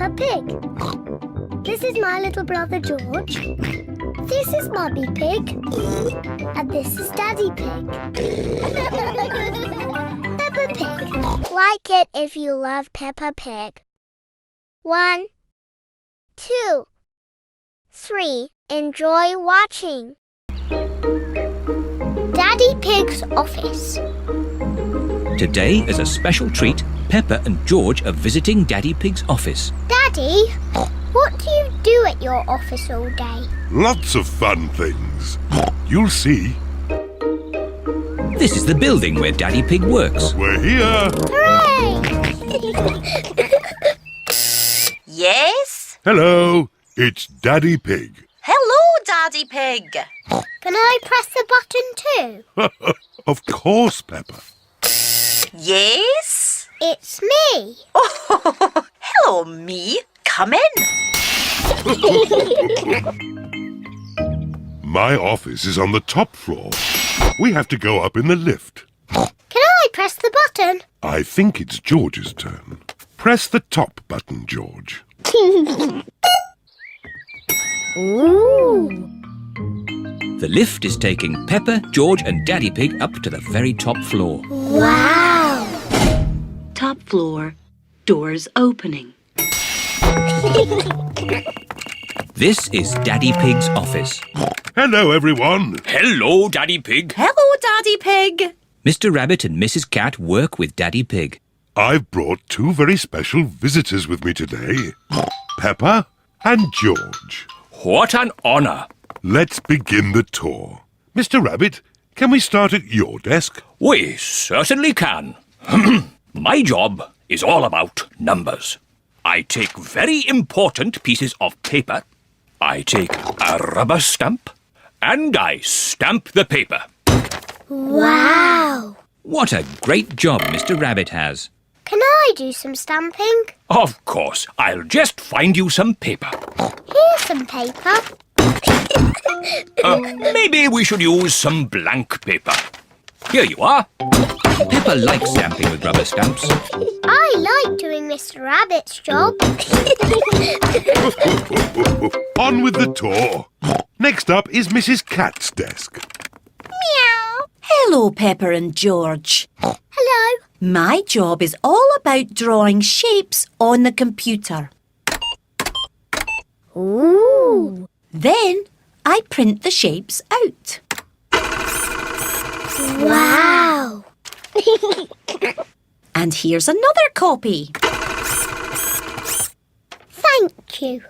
Peppa Pig. This is my little brother George. This is Mummy Pig. And this is Daddy Pig. Peppa Pig. Like it if you love Peppa Pig. 1, 2, 3. Enjoy watching. Daddy Pig's office. Today, as a special treat, Peppa and George are visiting Daddy Pig's office. Daddy, what do you do at your office all day? Lots of fun things. You'll see. This is the building where Daddy Pig works. We're here. Hooray! Yes? Hello, it's Daddy Pig. Hello, Daddy Pig. Can I press the button too? Of course, Peppa. Yes? It's me. Oh, hello, me. Come in. My office is on the top floor. We have to go up in the lift. Can I press the button? I think it's George's turn. Press the top button, George. Ooh. The lift is taking Peppa, George and Daddy Pig up to the very top floor. Wow. Top floor, doors opening. This is Daddy Pig's office. Hello, everyone. Hello, Daddy Pig. Hello, Daddy Pig. Mr. Rabbit and Mrs. Cat work with Daddy Pig. I've brought two very special visitors with me today. Peppa and George. What an honour. Let's begin the tour. Mr. Rabbit, can we start at your desk? We certainly can. My job is all about numbers. I take very important pieces of paper. I take a rubber stamp and I stamp the paper. Wow. What a great job Mr. Rabbit has. Can I do some stamping? Of course, I'll just find you some paper. Here's some paper. Maybe we should use some blank paper. Here you are. Peppa likes stamping with rubber stamps. I like doing Mr. Rabbit's job. On with the tour. Next up is Mrs. Cat's desk. Meow. Hello, Peppa and George. Hello. My job is all about drawing shapes on the computer. Ooh. Then I print the shapes out. Wow. And here's another copy. Thank you.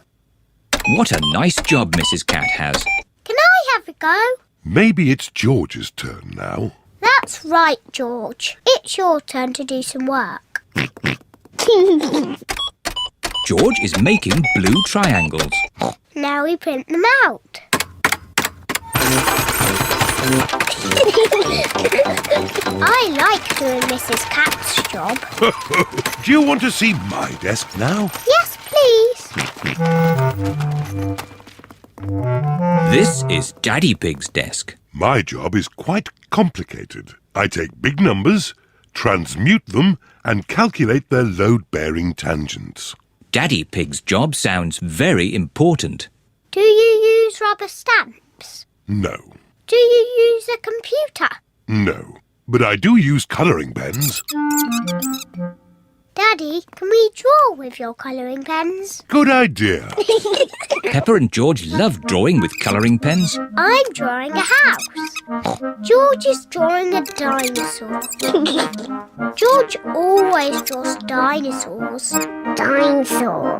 What a nice job Mrs. Cat has. Can I have a go? Maybe it's George's turn now. That's right, George. It's your turn to do some work. George is making blue triangles. Now we print them out. I like doing Mrs. Cat's job. Do you want to see my desk now? Yes, please. This is Daddy Pig's desk. My job is quite complicated. I take big numbers, transmute them, and calculate their load-bearing tangents. Daddy Pig's job sounds very important. Do you use rubber stamps? No. Do you use a computer? No. But I do use colouring pens. Daddy, can we draw with your colouring pens? Good idea. Peppa and George love drawing with colouring pens. I'm drawing a house. George is drawing a dinosaur. George always draws dinosaurs. Dinosaur.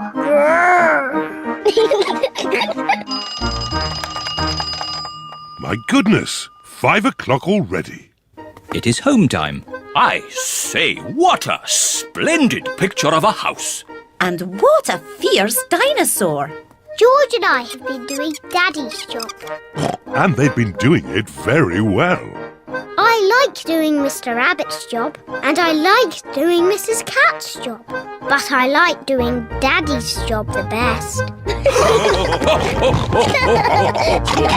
My goodness, 5 o'clock already. It is home time. I say, what a splendid picture of a house. And what a fierce dinosaur. George and I have been doing Daddy's job. And they've been doing it very well. I like doing Mr. Rabbit's job, and I like doing Mrs. Cat's job. But I like doing Daddy's job the best.